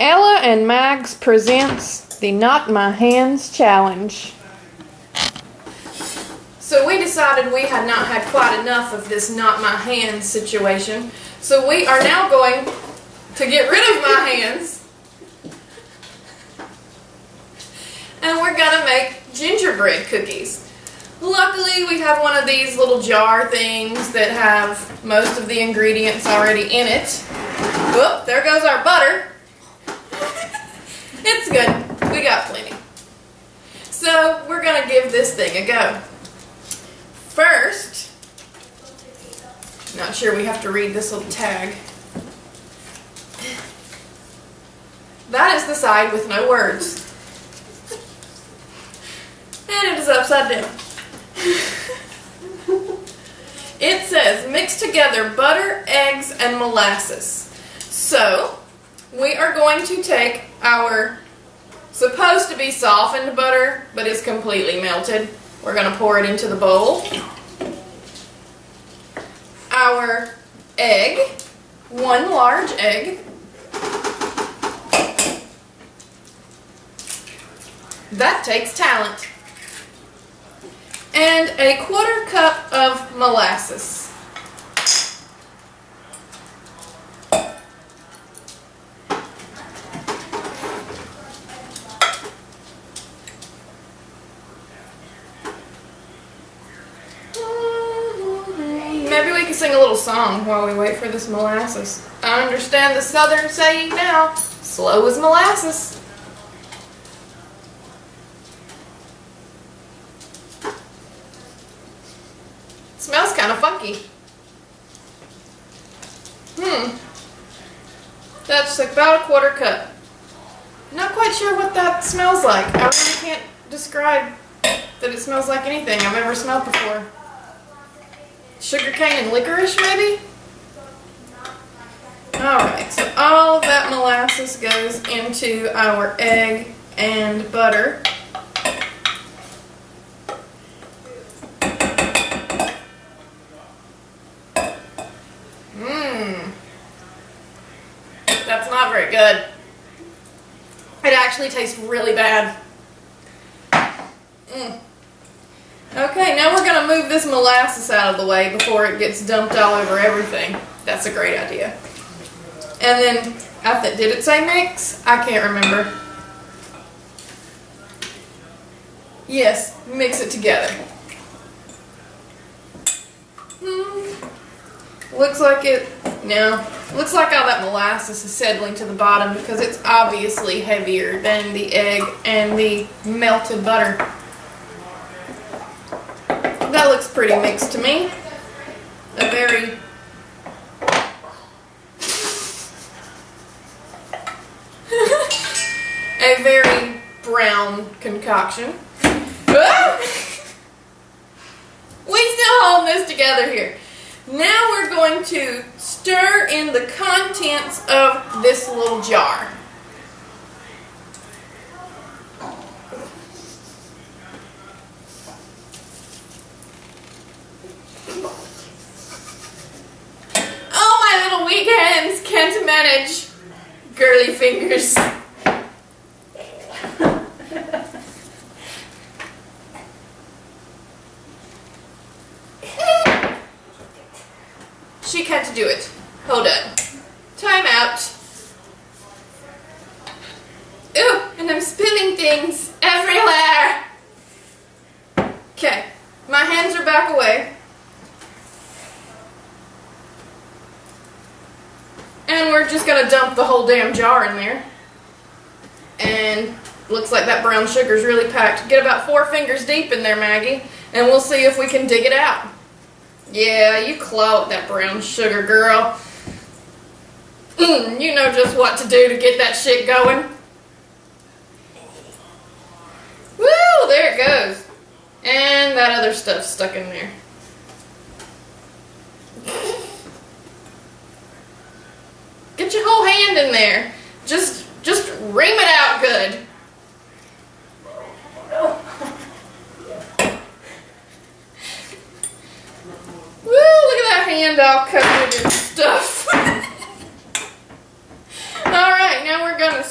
Ella and Mags presents the Not My Hands Challenge. So we decided we had not had quite enough of this not my hands situation. So we are now going to get rid of my hands. And we're going to make gingerbread cookies. Luckily we have one of these little jar things that have most of the ingredients already in it. Whoop, there goes our butter. It's good. We got plenty. So we're going to give this thing a go. First, not sure we have to read this little tag. That is the side with no words. And it is upside down. It says, mix together butter, eggs, and molasses. So, we are going to take our supposed to be softened butter, but it's completely melted. We're going to pour it into the bowl. Our egg, one large egg. That takes talent. And a 1/4 cup of molasses. Maybe we can sing a little song while we wait for this molasses. I understand the southern saying now, slow as molasses. Smells kind of funky. That's about a 1/4 cup. Not quite sure what that smells like. I really can't describe that it smells like anything I've ever smelled before. Sugarcane and licorice, maybe? Alright, so all of that molasses goes into our egg and butter. That's not very good. It actually tastes really bad. Okay, now we're going to move this molasses out of the way before it gets dumped all over everything. That's a great idea. And then, did it say mix? I can't remember. Yes, mix it together. Looks like all that molasses is settling to the bottom because it's obviously heavier than the egg and the melted butter. That looks pretty mixed to me. A very brown concoction. We still hold this together here. Now we're going to stir in the contents of this little jar. Oh, my little weak hands can't manage girly fingers. She can't do it. Hold on. Time out. Ooh, and I'm spilling things everywhere. Okay, my hands are back away. And we're just going to dump the whole damn jar in there. And looks like that brown sugar's really packed. Get about 4 fingers deep in there, Maggie, and we'll see if we can dig it out. Yeah, you claw at that brown sugar, girl. You know just what to do to get that shit going. Woo, there it goes. And that other stuff's stuck in there. Get your whole hand in there. Just ream it out good. hand all covered in stuff. Alright, now we're going to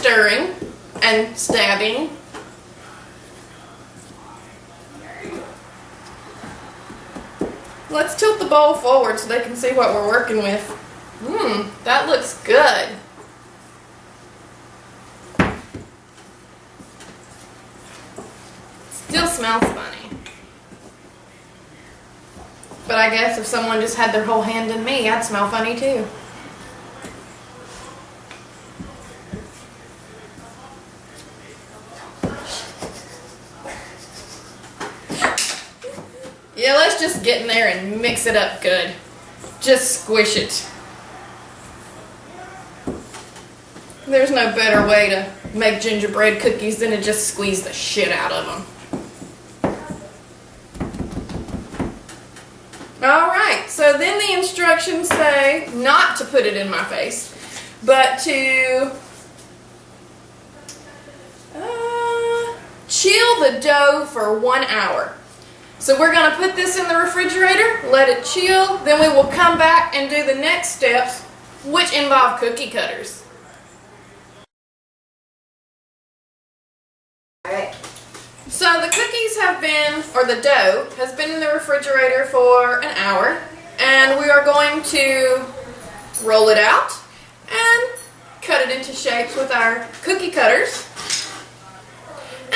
stirring and stabbing. Let's tilt the bowl forward so they can see what we're working with. That looks good. Still smells funny. But I guess if someone just had their whole hand in me, I'd smell funny too. Yeah, let's just get in there and mix it up good. Just squish it. There's no better way to make gingerbread cookies than to just squeeze the shit out of them. Alright, so then the instructions say not to put it in my face, but to chill the dough for 1 hour. So we're going to put this in the refrigerator, let it chill, then we will come back and do the next steps, which involve cookie cutters. Alright. So the cookies have been, or the dough has been in the refrigerator for an hour, and we are going to roll it out and cut it into shapes with our cookie cutters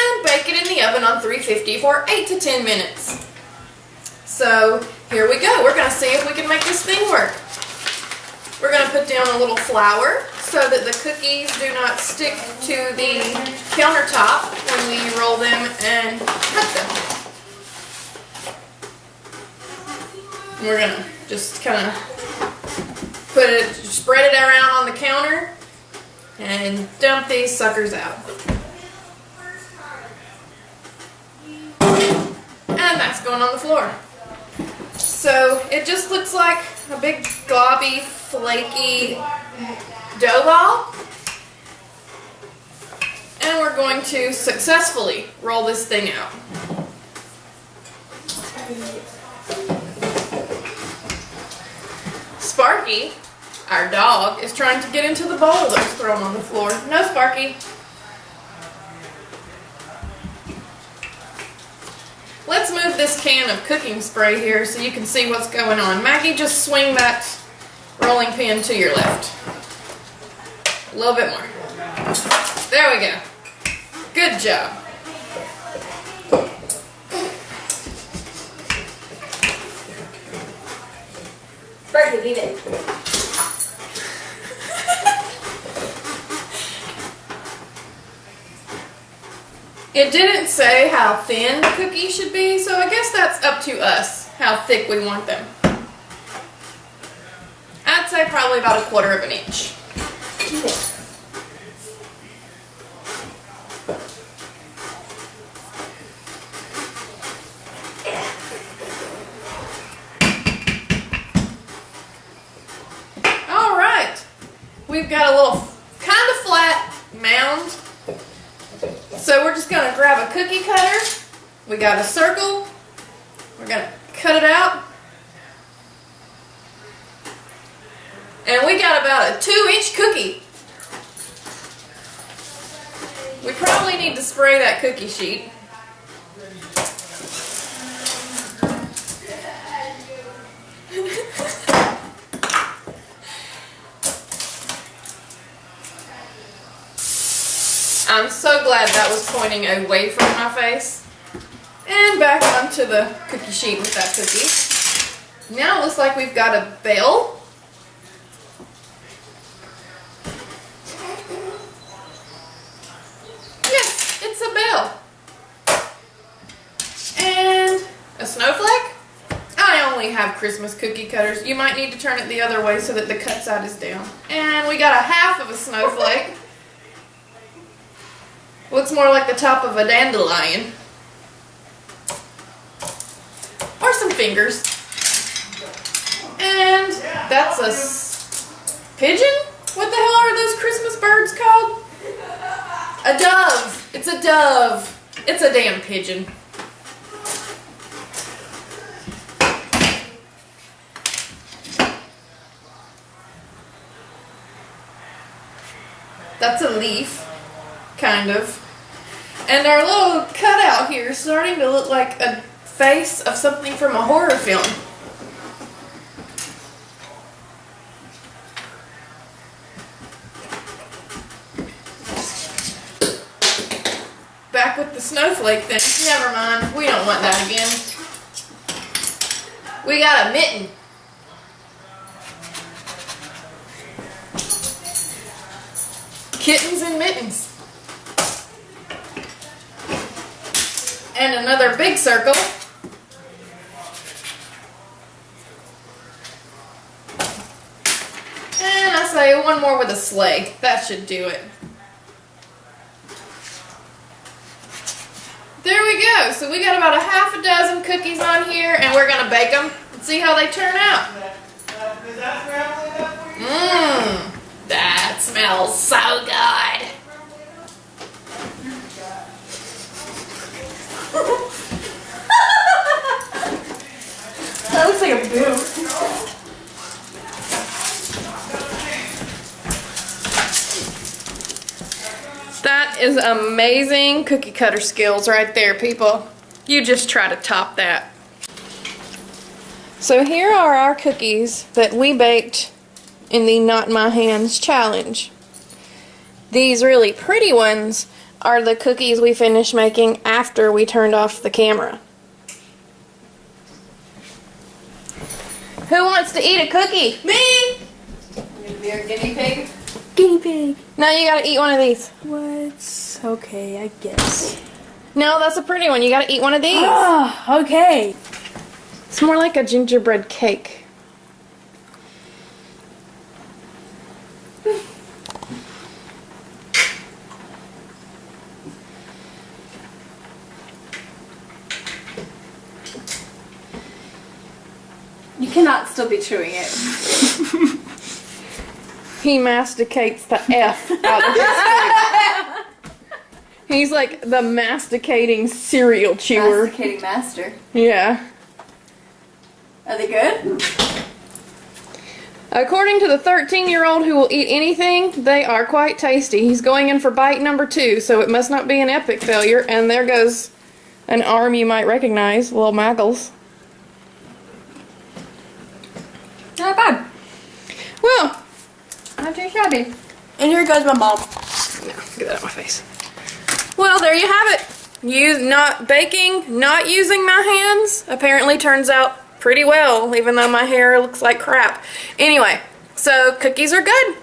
and bake it in the oven on 350 for 8 to 10 minutes. So here we go. We're going to see if we can make this thing work. We're going to put down a little flour so that the cookies do not stick to the countertop when we roll them and cut them. We're going to just kind of spread it around on the counter and dump these suckers out. And that's going on the floor. So it just looks like a big globby, flaky dough ball. And we're going to successfully roll this thing out. Sparky, our dog, is trying to get into the bowl that was thrown on the floor. No, Sparky. Let's move this can of cooking spray here so you can see what's going on. Maggie, just swing that rolling pin to your left. A little bit more. There we go. Good job. Sparky, eat it. It didn't say how thin the cookie should be, so I guess that's up to us, how thick we want them. I'd say probably about 1/4 of an inch. Alright, we've got a little kind of flat mound. So we're just going to grab a cookie cutter. We got a circle. We're going to cut it out. And we got about a 2-inch cookie. We probably need to spray that cookie sheet. I'm so glad that was pointing away from my face. And back onto the cookie sheet with that cookie. Now it looks like we've got a bell. Yes, it's a bell. And a snowflake. I only have Christmas cookie cutters. You might need to turn it the other way so that the cut side is down. And we got a half of a snowflake. Looks more like the top of a dandelion. Or some fingers. And that's a pigeon? What the hell are those Christmas birds called? A dove. It's a dove. It's a damn pigeon. That's a leaf. kind of. And our little cutout here is starting to look like a face of something from a horror film. Back with the snowflake thing. Never mind. We don't want that again. We got a mitten. Kittens and mittens. And another big circle. And I say one more with a sleigh. That should do it. There we go. So we got about a half a dozen cookies on here, and we're going to bake them and see how they turn out. Mmm. That smells so good. That looks like a boob. That is amazing cookie cutter skills right there, people. You just try to top that. So here are our cookies that we baked in the Not My Hands challenge. These really pretty ones are the cookies we finished making after we turned off the camera. Who wants to eat a cookie? Me! You gonna be our guinea pig? Guinea pig. Now you gotta eat one of these. What? Okay, I guess. No, that's a pretty one. You gotta eat one of these. Ah, okay. It's more like a gingerbread cake. You cannot still be chewing it. He masticates the F out of his food. He's like the masticating cereal chewer. Masticating master. Yeah. Are they good? According to the 13-year-old who will eat anything, they are quite tasty. He's going in for bite number 2, so it must not be an epic failure. And there goes an arm you might recognize, Lil Maggles. Not bad. Well, Not too shabby. And here goes my mom. no, get that out of my face. Well, there you have it. Not baking, not using my hands, apparently turns out pretty well, even though my hair looks like crap. Anyway, so cookies are good.